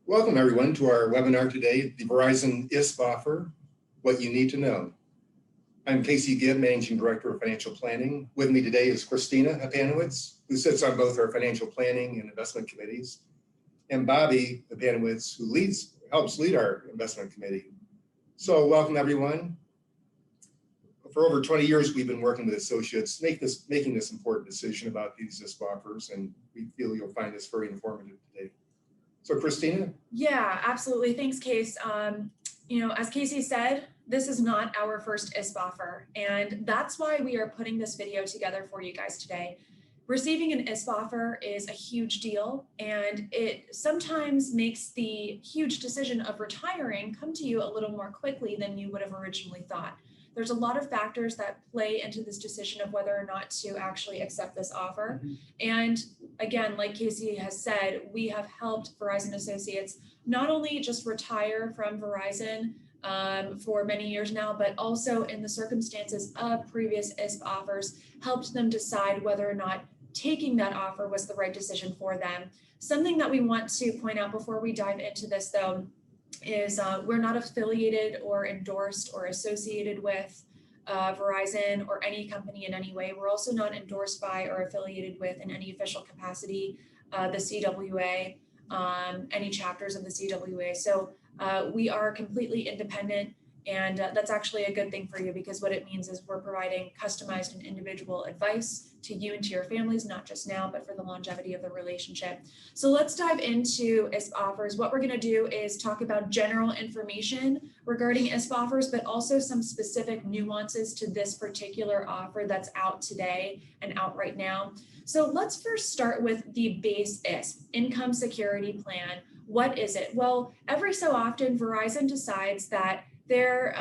Welcome everyone to our webinar today, the Verizon EISP offer, what you need to know. I'm Casey Gibb, Managing Director of Financial Planning. With me today is Christina Hapanowicz, who sits on both our financial planning and investment committees, and Bobby Hapanowicz, who helps lead our investment committee. So welcome everyone. For over 20 years, we've been working with associates, making this important decision about these EISP offers, and we feel you'll find this very informative today. So Christina? Yeah, absolutely. Thanks, Case. As Casey said, this is not our first EISP offer, and that's why we are putting this video together for you guys today. Receiving an EISP offer is a huge deal, and it sometimes makes the huge decision of retiring come to you a little more quickly than you would have originally thought. There's a lot of factors that play into this decision of whether or not to actually accept this offer. And again, like Casey has said, we have helped Verizon Associates not only just retire from Verizon for many years now, but also in the circumstances of previous EISP offers, helped them decide whether or not taking that offer was the right decision for them. Something that we want to point out before we dive into this, though, is we're not affiliated or endorsed or associated with Verizon or any company in any way. We're also not endorsed by or affiliated with in any official capacity the CWA, any chapters of the CWA. So we are completely independent, and that's actually a good thing for you, because what it means is we're providing customized and individual advice to you and to your families, not just now, but for the longevity of the relationship. So let's dive into EISP offers. What we're going to do is talk about general information regarding EISP offers, but also some specific nuances to this particular offer that's out today and out right now. So let's first start with the base EISP, Income Security Plan. What is it? Well, every so often, Verizon decides that there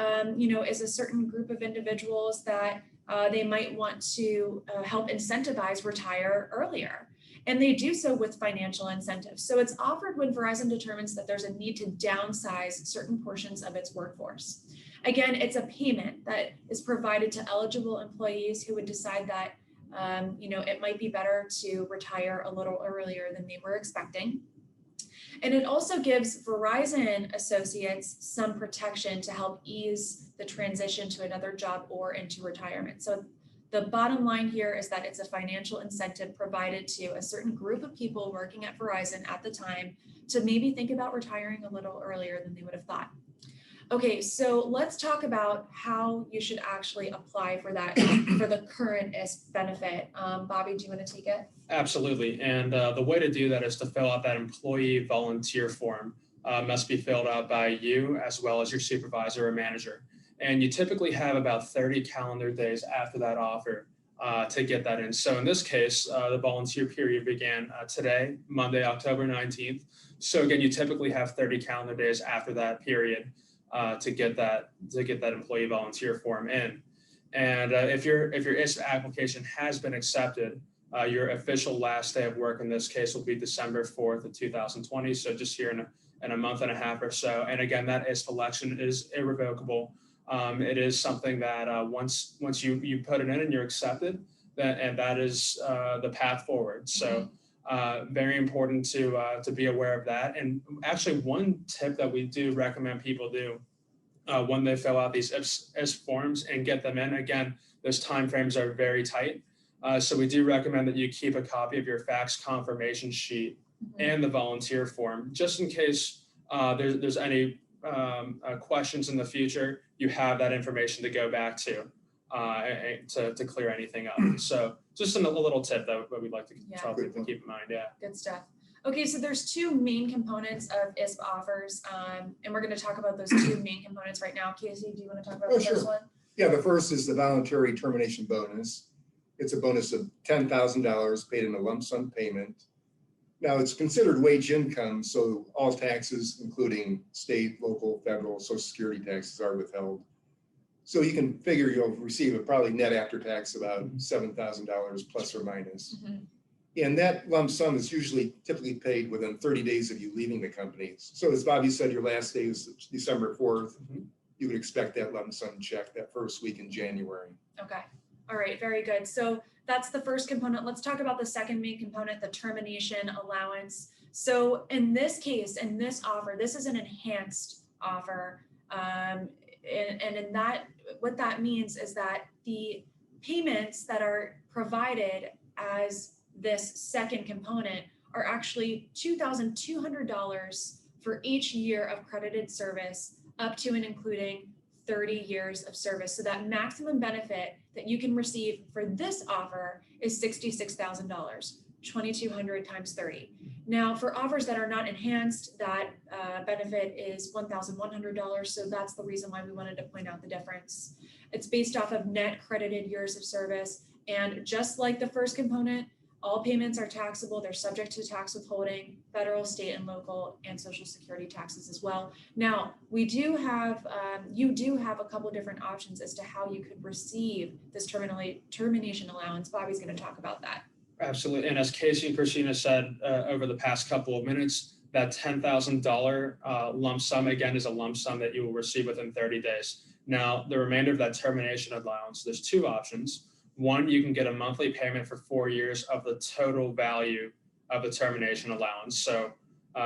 is a certain group of individuals that they might want to help incentivize retire earlier. And they do so with financial incentives. So it's offered when Verizon determines that there's a need to downsize certain portions of its workforce. Again, it's a payment that is provided to eligible employees who would decide that it might be better to retire a little earlier than they were expecting. And it also gives Verizon Associates some protection to help ease the transition to another job or into retirement. So the bottom line here is that it's a financial incentive provided to a certain group of people working at Verizon at the time to maybe think about retiring a little earlier than they would have thought. Okay, so let's talk about how you should actually apply for that, for the current EISP benefit. Bobby, do you want to take it? Absolutely, and the way to do that is to fill out that employee volunteer form. Must be filled out by you as well as your supervisor or manager. And you typically have about 30 calendar days after that offer to get that in. So in this case, the volunteer period began today, Monday, October 19th. So again, you typically have 30 calendar days after that period to get that employee volunteer form in. And if your EISP application has been accepted, your official last day of work in this case will be December 4th of 2020. So just here in a month and a half or so. And again, that EISP election is irrevocable. It is something that once you put it in and you're accepted, that is the path forward. So very important to be aware of that. And actually, one tip that we do recommend people do when they fill out these EISP forms and get them in, again, those timeframes are very tight. So we do recommend that you keep a copy of your fax confirmation sheet and the volunteer form, just in case there's any questions in the future. You have that information to go back to clear anything up. So just a little tip that we'd like to tell people to keep in mind. Yeah. Good stuff. Okay, so there's two main components of EISP offers, and we're going to talk about those two main components right now. Casey, do you want to talk about the first one? Yeah, the first is the voluntary termination bonus. It's a bonus of $10,000 paid in a lump sum payment. Now, it's considered wage income, so all taxes, including state, local, federal, Social Security taxes, are withheld. So you can figure you'll receive a probably net after tax about $7,000 plus or minus. And that lump sum is typically paid within 30 days of you leaving the company. So as Bobby said, your last day is December 4th. You would expect that lump sum check that first week in January. Okay. All right, very good. So that's the first component. Let's talk about the second main component, the termination allowance. So in this case, in this offer, this is an enhanced offer. And in that, what that means is that the payments that are provided as this second component are actually $2,200 for each year of credited service, up to and including 30 years of service. So that maximum benefit that you can receive for this offer is $66,000, $2,200 times 30. Now, for offers that are not enhanced, that benefit is $1,100. So that's the reason why we wanted to point out the difference. It's based off of net credited years of service. And just like the first component, all payments are taxable. They're subject to tax withholding, federal, state, and local, and Social Security taxes as well. Now, we do have, you do have a couple different options as to how you could receive this termination allowance. Bobby's going to talk about that. Absolutely. And as Casey and Christina said over the past couple of minutes, that $10,000 lump sum, again, is a lump sum that you will receive within 30 days. Now, the remainder of that termination allowance, there's two options. One, you can get a monthly payment for 4 years of the total value of the termination allowance. So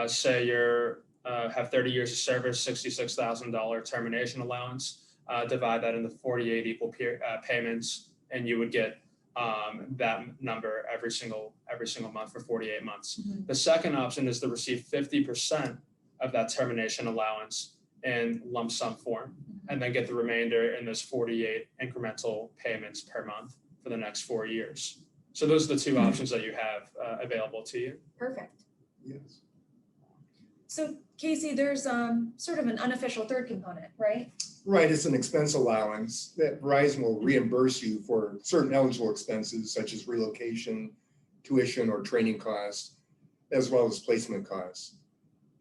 say you have 30 years of service, $66,000 termination allowance, divide that into 48 equal payments, and you would get that number every single month for 48 months. Mm-hmm. The second option is to receive 50% of that termination allowance in lump sum form, and then get the remainder in those 48 incremental payments per month for the next 4 years. So those are the two options that you have available to you. Perfect. Yes. So Casey, there's sort of an unofficial third component, right? Right, it's an expense allowance that Verizon will reimburse you for certain eligible expenses such as relocation, tuition, or training costs, as well as placement costs.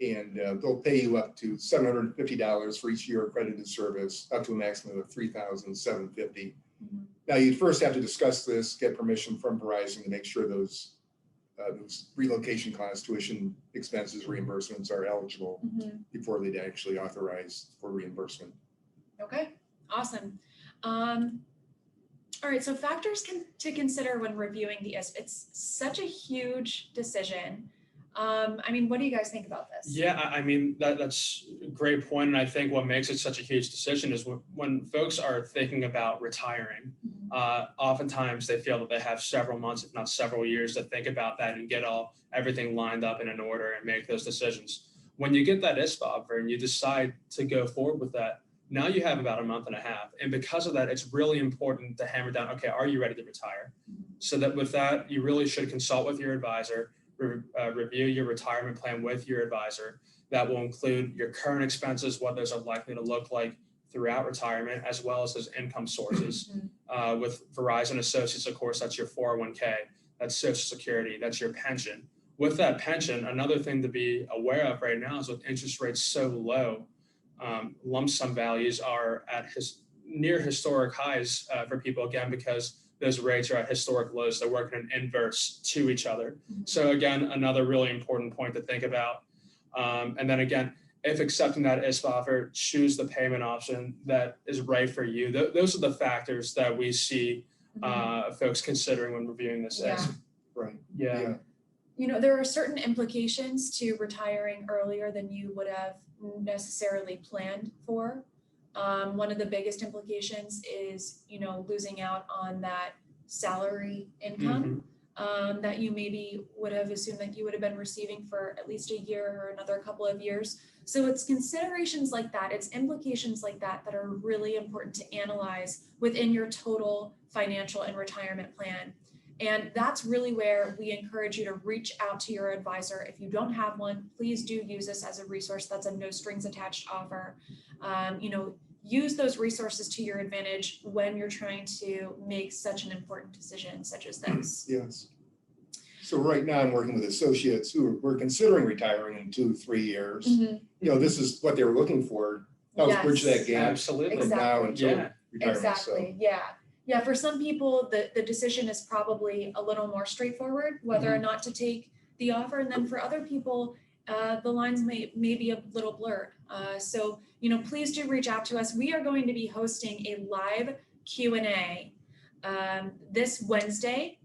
And they'll pay you up to $750 for each year of credited service, up to a maximum of $3,750. Mm-hmm. Now, you'd first have to discuss this, get permission from Verizon to make sure those relocation costs, tuition expenses, reimbursements are eligible before they'd actually authorize for reimbursement. Okay, awesome. All right, so factors to consider when reviewing the ISP. It's such a huge decision. I mean, what do you guys think about this? Yeah, I mean, that's a great point. And I think what makes it such a huge decision is when folks are thinking about retiring, oftentimes they feel that they have several months, if not several years, to think about that and get everything lined up and in order and make those decisions. When you get that ISP offer and you decide to go forward with that, now you have about a month and a half. And because of that, it's really important to hammer down, okay, are you ready to retire? So that with that, you really should consult with your advisor, review your retirement plan with your advisor. That will include your current expenses, what those are likely to look like throughout retirement, as well as those income sources. With Verizon Associates, of course, that's your 401k, that's Social Security, that's your pension. With that pension, another thing to be aware of right now is with interest rates so low, lump sum values are at near historic highs for people, again, because those rates are at historic lows. They're working in inverse to each other. So again, another really important point to think about. And then again, if accepting that ISP offer, choose the payment option that is right for you. Those are the factors that we see folks considering when reviewing this ISP. Right. Yeah. You know, there are certain implications to retiring earlier than you would have necessarily planned for. One of the biggest implications is, you know, losing out on that salary income that you maybe would have assumed that you would have been receiving for at least a year or another couple of years. So it's considerations like that, it's implications like that that are really important to analyze within your total financial and retirement plan. And that's really where we encourage you to reach out to your advisor. If you don't have one, please do use this as a resource. That's a no strings attached offer. You know, use those resources to your advantage when you're trying to make such an important decision such as this. Yes. So right now I'm working with associates who were considering retiring in 2-3 years. You know, this is what they were looking for. Help bridge that gap. Absolutely. From now until retirement. Exactly. So. Yeah, for some people, the decision is probably a little more straightforward, whether or not to take the offer. And then for other people, the lines may be a little blurred. So, you know, please do reach out to us. We are going to be hosting a live Q&A this Wednesday,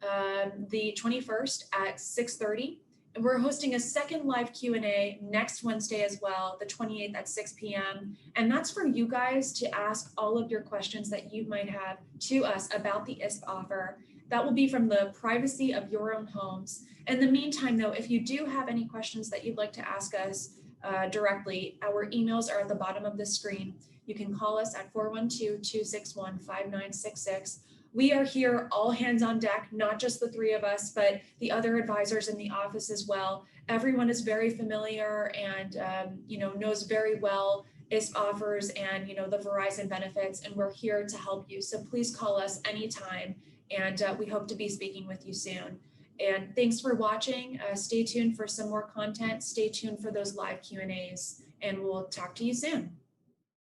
the 21st at 6:30. And we're hosting a second live Q&A next Wednesday as well, the 28th at 6 p.m. And that's for you guys to ask all of your questions that you might have to us about the EISP offer. That will be from the privacy of your own homes. In the meantime, though, if you do have any questions that you'd like to ask us directly, our emails are at the bottom of the screen. You can call us at 412-261-5966. We are here, all hands on deck, not just the three of us, but the other advisors in the office as well. Everyone is very familiar and knows very well EISP offers and the Verizon benefits, and we're here to help you. So please call us anytime, and we hope to be speaking with you soon. And thanks for watching. Stay tuned for some more content. Stay tuned for those live Q&As, and we'll talk to you soon.